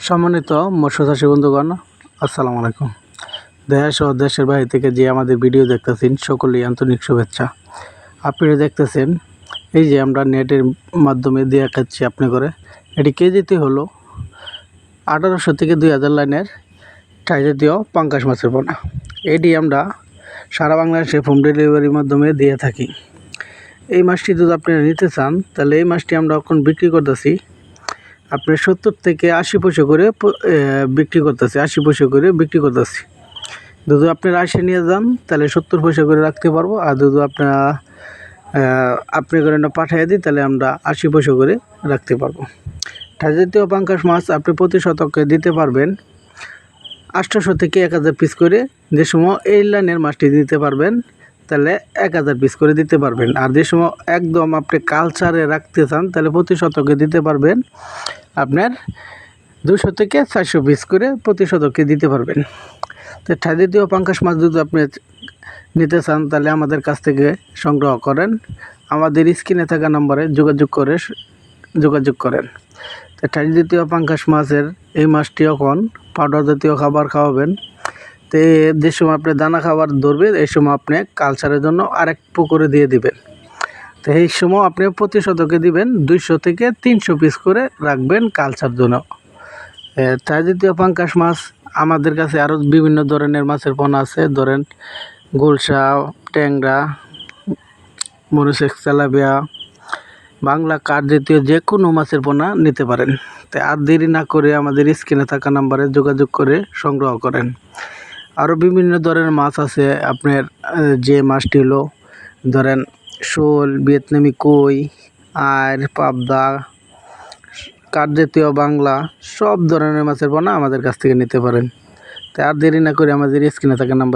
সম্মানিত মৎস্য চাষী বন্ধুগণ, আসসালামু আলাইকুম। দেশ ও দেশের বাইরে থেকে যে আমাদের ভিডিও দেখতেছেন সকলেই আন্তরিক শুভেচ্ছা। আপনারা দেখতেছেন এই যে আমরা নেটের মাধ্যমে দিয়ে খাচ্ছি আপনি করে, এটি কেজিতে হলো 1800 থেকে 2000 লাইনের টাই জাতীয় পাঙ্গাস মাছের পোনা। এটি আমরা সারা বাংলাদেশে হোম ডেলিভারির মাধ্যমে দিয়ে থাকি। এই মাছটি যদি আপনারা নিতে চান তাহলে এই মাছটি আমরা এখন বিক্রি করতেছি আপনার 70 থেকে 80 পয়সা করে বিক্রি করতেছি। 80 পয়সা করে বিক্রি করতেছি। যদি আপনারা 80 নিয়ে যান তাহলে 70 পয়সা করে রাখতে পারবো, আর যদি আপনি করে না পাঠিয়ে দিই তাহলে আমরা 80 পয়সা করে রাখতে পারবো। টাই জাতীয় পাঙ্গাস মাছ আপনি প্রতি শতকে দিতে পারবেন 800 থেকে 1000 পিস করে। যে সময় এই লাইনের মাছটি দিতে পারবেন তাহলে 1000 পিস করে দিতে পারবেন। আর যে সময় একদম আপনি কালচারে রাখতে চান তাহলে প্রতি শতকে দিতে পারবেন আপনার 200 থেকে 400 পিস করে প্রতি শতকে দিতে পারবেন। তো টাই জাতীয় পাঙ্গাস মাছ যদি আপনি নিতে চান তাহলে আমাদের কাছ থেকে সংগ্রহ করেন, আমাদের স্ক্রিনে থাকা নম্বরে যোগাযোগ করেন। তো টাই জাতীয় পাঙ্গাস মাছের এই মাছটি এখন পাউডার জাতীয় খাবার খাওয়াবেন। তো যে সময় আপনি দানা খাবার ধরবে এই সময় আপনি কালচারের জন্য আরেক পুকুরে দিয়ে দিবেন। তো এই সময় আপনি প্রতি শতকে দিবেন 200 থেকে 300 পিস করে রাখবেন কালচার জন্য। টাই জাতীয় পাঙ্গাস মাছ আমাদের কাছে আরও বিভিন্ন ধরনের মাছের পোনা আছে, ধরেন গুলশা, ট্যাংরা, মরিচেক্স, তেলাপিয়া, বাংলা কাঠ জাতীয় যে কোনো মাছের পোনা নিতে পারেন। তাই আর দেরি না করে আমাদের স্ক্রিনে থাকা নাম্বারে যোগাযোগ করে সংগ্রহ করেন। আরও বিভিন্ন ধরনের মাছ আছে আপনার, যে মাছটি হলো ধরেন শোল, ভিয়েতনামি কই, আর পাবদা, কাঠ জাতীয় বাংলা সব ধরনের মাছের পোনা আমাদের কাছ থেকে নিতে পারেন। তাই আর দেরি না করে আমাদের স্ক্রিনে থাকা নাম্বারে